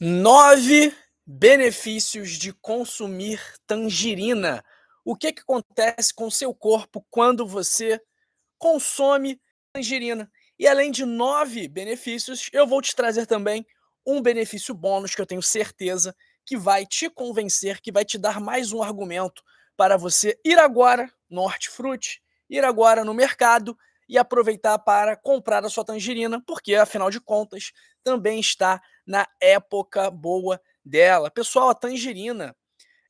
9 benefícios de consumir tangerina. O que acontece com o seu corpo quando você consome tangerina? E além de 9 benefícios, eu vou te trazer também um benefício bônus que eu tenho certeza que vai te convencer, que vai te dar mais um argumento para você ir agora no Hortifruti, ir agora no mercado e aproveitar para comprar a sua tangerina, porque afinal de contas também está na época boa dela. Pessoal, a tangerina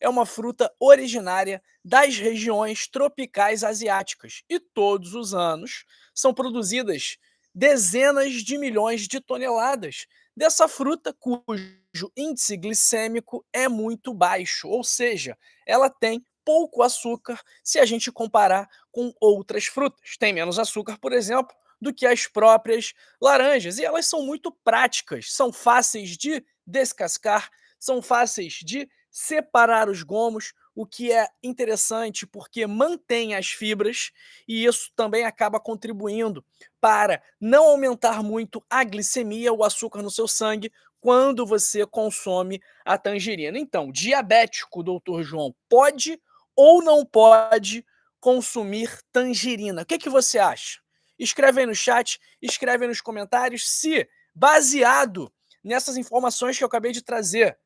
é uma fruta originária das regiões tropicais asiáticas e todos os anos são produzidas dezenas de milhões de toneladas dessa fruta cujo índice glicêmico é muito baixo, ou seja, ela tem pouco açúcar se a gente comparar com outras frutas. Tem menos açúcar, por exemplo, do que as próprias laranjas, e elas são muito práticas, são fáceis de descascar, são fáceis de separar os gomos, o que é interessante porque mantém as fibras e isso também acaba contribuindo para não aumentar muito a glicemia, o açúcar no seu sangue, quando você consome a tangerina. Então, diabético, doutor João, pode ou não pode consumir tangerina? O que você acha? Escreve aí no chat, escreve aí nos comentários se, baseado nessas informações que eu acabei de trazer,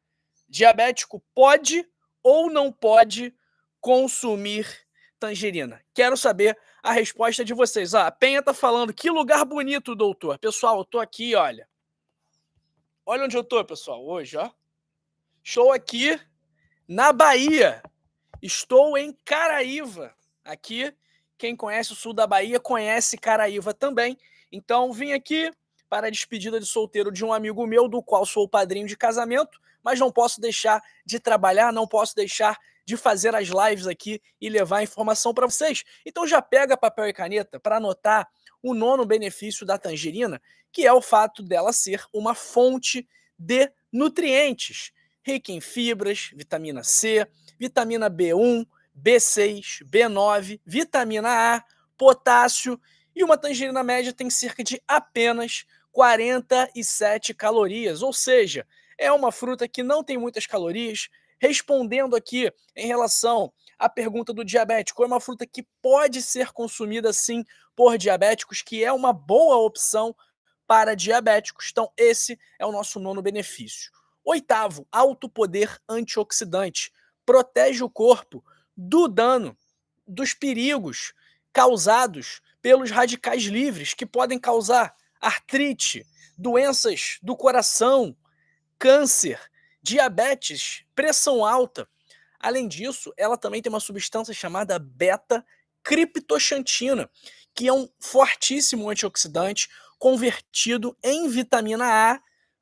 diabético pode ou não pode consumir tangerina? Quero saber a resposta de vocês. A Penha tá falando, que lugar bonito, doutor. Pessoal, eu tô aqui, olha. Olha onde eu tô, pessoal, hoje, ó. Estou aqui na Bahia. Estou em Caraíva. Aqui, quem conhece o sul da Bahia conhece Caraíva também. Então, vim aqui para a despedida de solteiro de um amigo meu, do qual sou o padrinho de casamento, mas não posso deixar de trabalhar, não posso deixar de fazer as lives aqui e levar a informação para vocês. Então já pega papel e caneta para anotar o nono benefício da tangerina, que é o fato dela ser uma fonte de nutrientes, rica em fibras, vitamina C, vitamina B1, B6, B9, vitamina A, potássio, e uma tangerina média tem cerca de apenas 47 calorias, ou seja, é uma fruta que não tem muitas calorias. Respondendo aqui em relação à pergunta do diabético, é uma fruta que pode ser consumida sim por diabéticos, que é uma boa opção para diabéticos. Então, esse é o nosso nono benefício. Oitavo, alto poder antioxidante. Protege o corpo do dano, dos perigos causados pelos radicais livres, que podem causar artrite, doenças do coração, câncer, diabetes, pressão alta. Além disso, ela também tem uma substância chamada beta-criptoxantina, que é um fortíssimo antioxidante convertido em vitamina A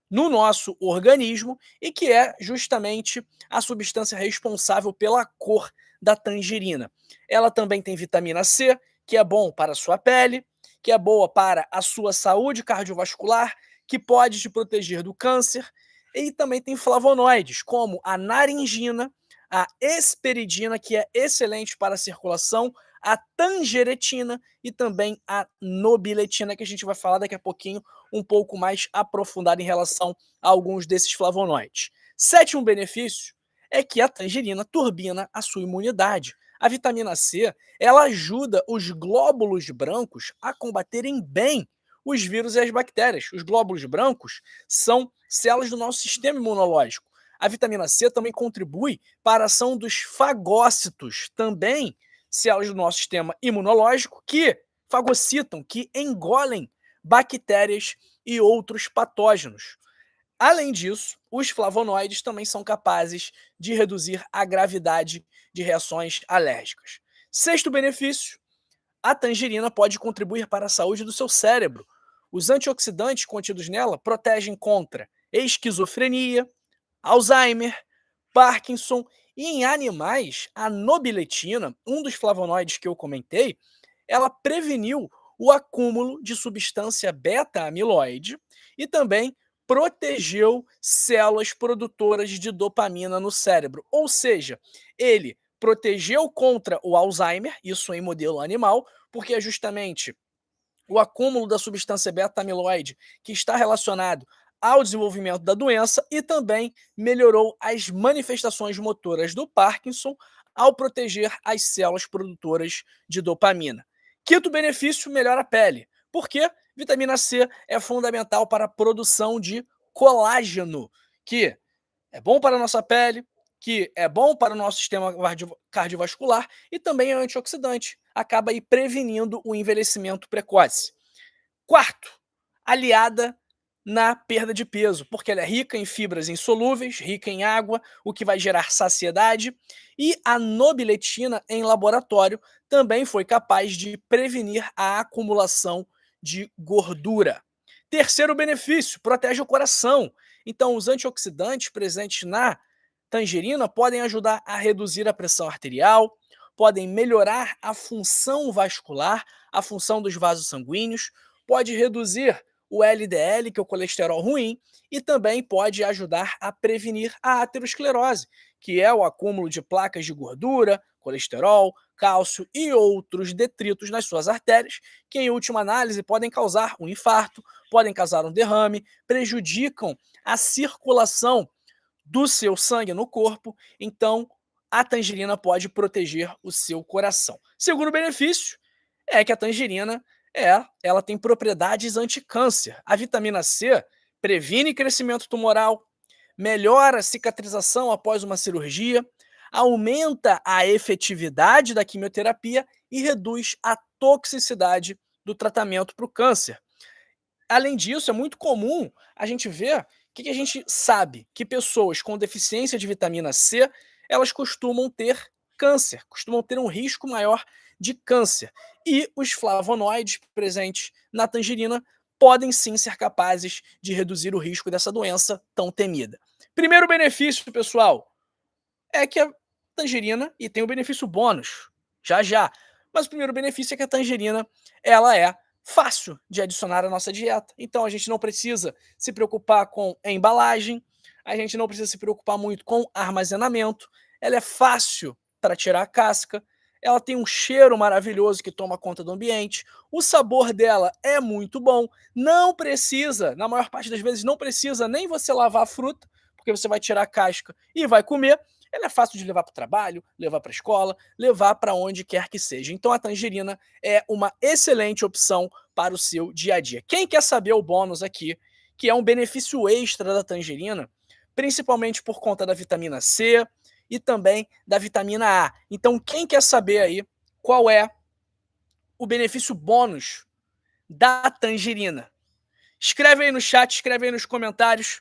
no nosso organismo e que é justamente a substância responsável pela cor da tangerina. Ela também tem vitamina C, que é bom para a sua pele, que é boa para a sua saúde cardiovascular, que pode te proteger do câncer, e também tem flavonoides, como a naringina, a esperidina, que é excelente para a circulação, a tangeretina e também a nobiletina, que a gente vai falar daqui a pouquinho um pouco mais aprofundado em relação a alguns desses flavonoides. Sétimo benefício é que a tangerina turbina a sua imunidade. A vitamina C, ela ajuda os glóbulos brancos a combaterem bem os vírus e as bactérias. Os glóbulos brancos são células do nosso sistema imunológico. A vitamina C também contribui para a ação dos fagócitos, também células do nosso sistema imunológico que fagocitam, que engolem bactérias e outros patógenos. Além disso, os flavonoides também são capazes de reduzir a gravidade de reações alérgicas. Sexto benefício, a tangerina pode contribuir para a saúde do seu cérebro. Os antioxidantes contidos nela protegem contra esquizofrenia, Alzheimer, Parkinson e em animais, a nobiletina, um dos flavonoides que eu comentei, ela preveniu o acúmulo de substância beta-amiloide e também protegeu células produtoras de dopamina no cérebro. Ou seja, ele protegeu contra o Alzheimer, isso em modelo animal, porque é justamente o acúmulo da substância beta-amiloide que está relacionado ao desenvolvimento da doença e também melhorou as manifestações motoras do Parkinson ao proteger as células produtoras de dopamina. Quinto benefício, melhora a pele. Por quê? Vitamina C é fundamental para a produção de colágeno, que é bom para a nossa pele, que é bom para o nosso sistema cardiovascular e também é antioxidante. Acaba aí prevenindo o envelhecimento precoce. Quarto, aliada na perda de peso, porque ela é rica em fibras insolúveis, rica em água, o que vai gerar saciedade, e a nobiletina em laboratório também foi capaz de prevenir a acumulação de gordura. Terceiro benefício, protege o coração. Então, os antioxidantes presentes na tangerina podem ajudar a reduzir a pressão arterial, podem melhorar a função vascular, a função dos vasos sanguíneos, pode reduzir o LDL, que é o colesterol ruim, e também pode ajudar a prevenir a aterosclerose, que é o acúmulo de placas de gordura, colesterol, cálcio e outros detritos nas suas artérias, que em última análise podem causar um infarto, podem causar um derrame, prejudicam a circulação do seu sangue no corpo, então a tangerina pode proteger o seu coração. Segundo benefício é que a tangerina ela tem propriedades anticâncer. A vitamina C previne crescimento tumoral, melhora a cicatrização após uma cirurgia, aumenta a efetividade da quimioterapia e reduz a toxicidade do tratamento para o câncer. Além disso, é muito comum a gente ver que a gente sabe que pessoas com deficiência de vitamina C, elas costumam ter câncer, costumam ter um risco maior de câncer. E os flavonoides presentes na tangerina podem sim ser capazes de reduzir o risco dessa doença tão temida. Primeiro benefício, pessoal, é que a tangerina, e tem o benefício bônus, já já, mas o primeiro benefício é que a tangerina, ela é fácil de adicionar à nossa dieta. Então a gente não precisa se preocupar com a embalagem, a gente não precisa se preocupar muito com armazenamento, ela é fácil para tirar a casca, ela tem um cheiro maravilhoso que toma conta do ambiente, o sabor dela é muito bom, não precisa, na maior parte das vezes, não precisa nem você lavar a fruta, porque você vai tirar a casca e vai comer. Ela é fácil de levar para o trabalho, levar para a escola, levar para onde quer que seja. Então a tangerina é uma excelente opção para o seu dia a dia. Quem quer saber o bônus aqui, que é um benefício extra da tangerina, principalmente por conta da vitamina C e também da vitamina A. Então quem quer saber aí qual é o benefício bônus da tangerina? Escreve aí no chat, escreve aí nos comentários.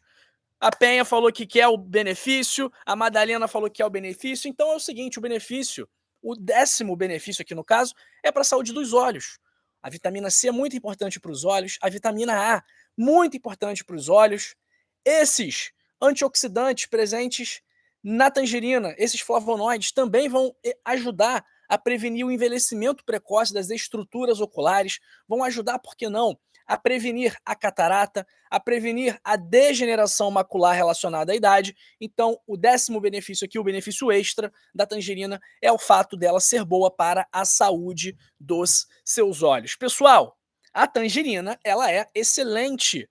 A Penha falou que quer o benefício, a Madalena falou que quer o benefício. Então é o seguinte, o benefício, o 10º benefício aqui no caso, é para a saúde dos olhos. A vitamina C é muito importante para os olhos, a vitamina A, muito importante para os olhos. Esses antioxidantes presentes na tangerina, esses flavonoides, também vão ajudar a prevenir o envelhecimento precoce das estruturas oculares, vão ajudar, por que não, a prevenir a catarata, a prevenir a degeneração macular relacionada à idade. Então, o 10º benefício aqui, o benefício extra da tangerina, é o fato dela ser boa para a saúde dos seus olhos. Pessoal, a tangerina, ela é excelente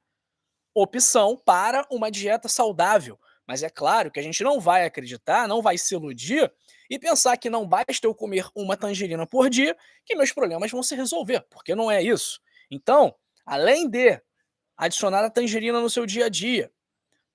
opção para uma dieta saudável. Mas é claro que a gente não vai acreditar, não vai se iludir e pensar que não basta eu comer uma tangerina por dia que meus problemas vão se resolver, porque não é isso. Então, além de adicionar a tangerina no seu dia a dia,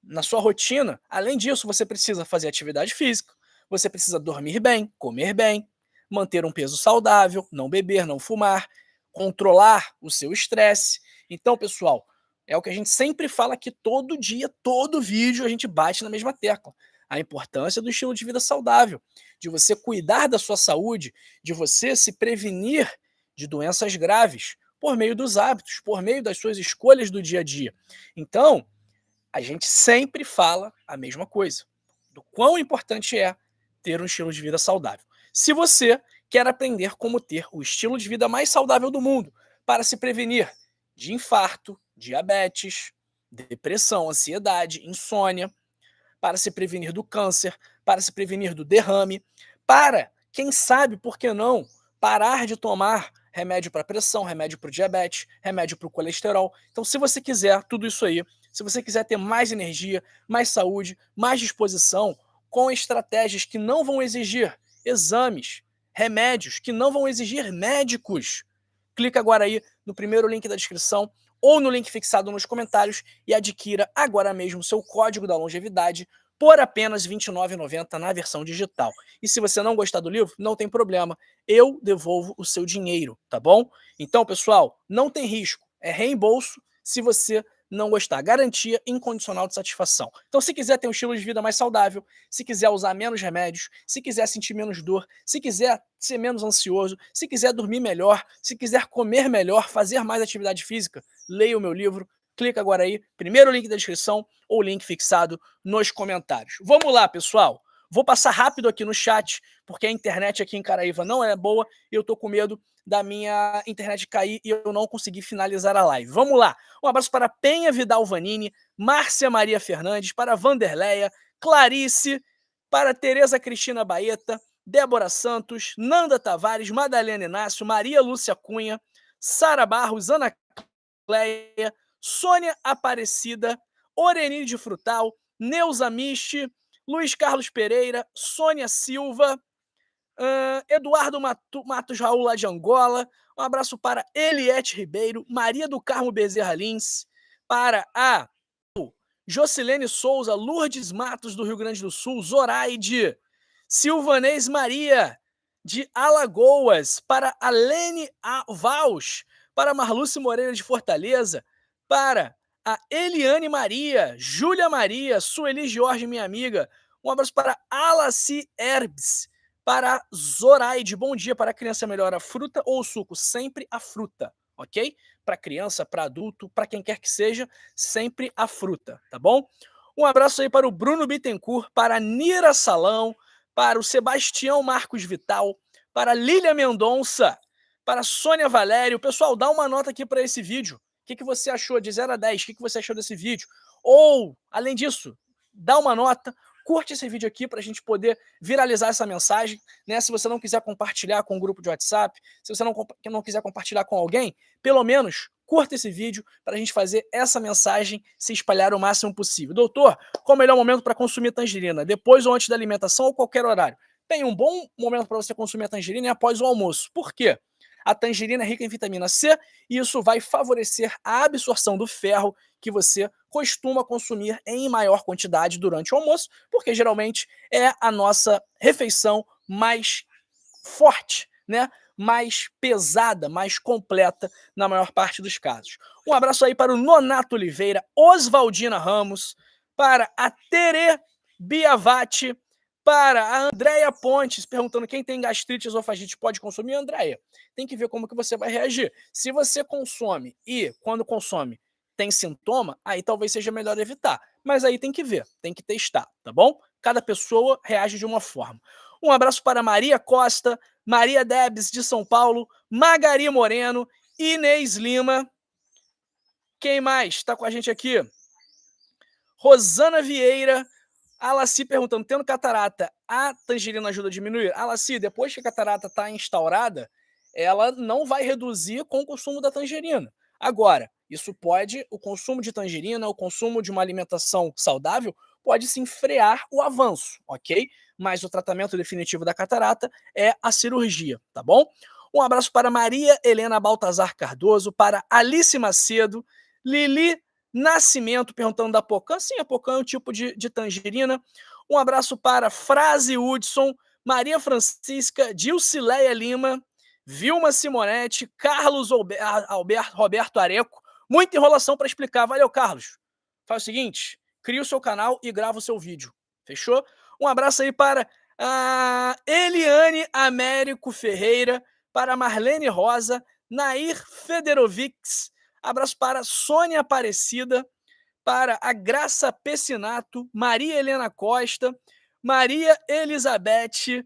na sua rotina, além disso, você precisa fazer atividade física, você precisa dormir bem, comer bem, manter um peso saudável, não beber, não fumar, controlar o seu estresse. Então, pessoal, é o que a gente sempre fala aqui todo dia, todo vídeo, a gente bate na mesma tecla. A importância do estilo de vida saudável, de você cuidar da sua saúde, de você se prevenir de doenças graves por meio dos hábitos, por meio das suas escolhas do dia a dia. Então, a gente sempre fala a mesma coisa, do quão importante é ter um estilo de vida saudável. Se você quer aprender como ter o estilo de vida mais saudável do mundo para se prevenir de infarto, diabetes, depressão, ansiedade, insônia, para se prevenir do câncer, para se prevenir do derrame, para, quem sabe, por que não, parar de tomar remédio para pressão, remédio para o diabetes, remédio para o colesterol. Então, se você quiser tudo isso aí, Se você quiser ter mais energia, mais saúde, mais disposição, com estratégias que não vão exigir exames, remédios, que não vão exigir médicos, clica agora aí no primeiro link da descrição ou no link fixado nos comentários e adquira agora mesmo seu código da longevidade por apenas R$ 29,90 na versão digital. E se você não gostar do livro, não tem problema, eu devolvo o seu dinheiro, tá bom? Então, pessoal, não tem risco, é reembolso se você não gostar. Garantia incondicional de satisfação. Então, se quiser ter um estilo de vida mais saudável, se quiser usar menos remédios, se quiser sentir menos dor, se quiser ser menos ansioso, se quiser dormir melhor, se quiser comer melhor, fazer mais atividade física, leia o meu livro. Clica agora aí, primeiro link da descrição ou link fixado nos comentários. Vamos lá, pessoal. Vou passar rápido aqui no chat, porque a internet aqui em Caraíva não é boa e eu tô com medo da minha internet cair e eu não conseguir finalizar a live. Vamos lá. Um abraço para Penha Vidal Vanini, Márcia Maria Fernandes, para Vanderleia, Clarice, para Tereza Cristina Baeta, Débora Santos, Nanda Tavares, Madalena Inácio, Maria Lúcia Cunha, Sara Barros, Ana Cleia, Sônia Aparecida, Orenine de Frutal, Neuza Michi, Luiz Carlos Pereira, Sônia Silva, Eduardo Matos Raul lá de Angola, um abraço para Eliette Ribeiro, Maria do Carmo Bezerra Lins, para a Jocilene Souza, Lourdes Matos do Rio Grande do Sul, Zoraide, Silvanês Maria de Alagoas, para a Lene Vals, para Marluce Moreira de Fortaleza, para a Eliane Maria, Júlia Maria, Sueli Jorge, minha amiga, um abraço para Alaci Herbs, para Zoraide, bom dia, para a criança melhor a fruta ou o suco? Sempre a fruta, ok? Para criança, para adulto, para quem quer que seja, sempre a fruta, tá bom? Um abraço aí para o Bruno Bittencourt, para a Nira Salão, para o Sebastião Marcos Vital, para a Lília Mendonça, para a Sônia Valério. Pessoal, dá uma nota aqui para esse vídeo. O que você achou de 0 a 10? O que você achou desse vídeo? Ou, além disso, dá uma nota, curte esse vídeo aqui para a gente poder viralizar essa mensagem, né? Se você não quiser compartilhar com um grupo de WhatsApp, se você não quiser compartilhar com alguém, pelo menos curta esse vídeo para a gente fazer essa mensagem se espalhar o máximo possível. Doutor, qual o melhor momento para consumir tangerina? Depois ou antes da alimentação ou qualquer horário? Tem um bom momento para você consumir a tangerina é após o almoço. Por quê? A tangerina é rica em vitamina C e isso vai favorecer a absorção do ferro que você costuma consumir em maior quantidade durante o almoço, porque geralmente é a nossa refeição mais forte, né? Mais pesada, mais completa na maior parte dos casos. Um abraço aí para o Nonato Oliveira, Oswaldina Ramos, para a Tere Biavati, para a Andréia Pontes, perguntando quem tem gastrite, esofagite pode consumir. Andréia, tem que ver como que você vai reagir. Se você consome e, quando consome, tem sintoma, aí talvez seja melhor evitar. Mas aí tem que ver, tem que testar, tá bom? Cada pessoa reage de uma forma. Um abraço para Maria Costa, Maria Debs de São Paulo, Magari Moreno, Inês Lima. Quem mais está com a gente aqui? Rosana Vieira, Alaci perguntando, tendo catarata, a tangerina ajuda a diminuir? Alaci, depois que a catarata está instaurada, ela não vai reduzir com o consumo da tangerina. Agora, isso pode, o consumo de tangerina, o consumo de uma alimentação saudável, pode sim frear o avanço, ok? Mas o tratamento definitivo da catarata é a cirurgia, tá bom? Um abraço para Maria Helena Baltazar Cardoso, para Alice Macedo, Lili Nascimento perguntando da Pocan. Sim, a Pocan é um tipo de tangerina. Um abraço para Frase Hudson, Maria Francisca, Dilcileia Lima, Vilma Simonetti, Carlos Roberto Areco. Muita enrolação para explicar. Valeu, Carlos. Faz o seguinte, cria o seu canal e grava o seu vídeo. Fechou? Um abraço aí para a Eliane Américo Ferreira, para Marlene Rosa, Nair Federovics, abraço para Sônia Aparecida, para a Graça Pessinato, Maria Helena Costa, Maria Elizabeth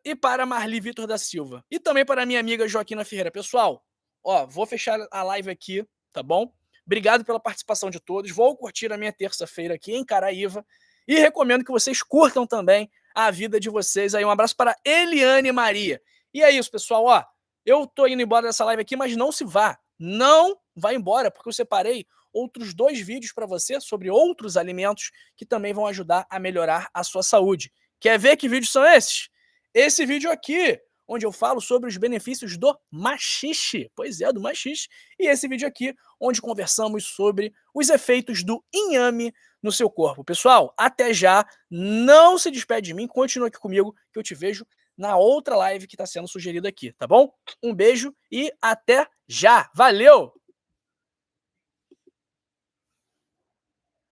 e para Marli Vitor da Silva. E também para a minha amiga Joaquina Ferreira. Pessoal, ó, vou fechar a live aqui, tá bom? Obrigado pela participação de todos. Vou curtir a minha terça-feira aqui em Caraíva e recomendo que vocês curtam também a vida de vocês. Aí um abraço para Eliane Maria. E é isso, pessoal, ó. Eu tô indo embora dessa live aqui, mas não se vá. Não vá embora, porque eu separei outros 2 vídeos para você sobre outros alimentos que também vão ajudar a melhorar a sua saúde. Quer ver que vídeos são esses? Esse vídeo aqui, onde eu falo sobre os benefícios do maxixe. Pois é, do maxixe. E esse vídeo aqui, onde conversamos sobre os efeitos do inhame no seu corpo. Pessoal, até já. Não se despede de mim, continua aqui comigo que eu te vejo na outra live que está sendo sugerida aqui, tá bom? Um beijo e até já. Valeu!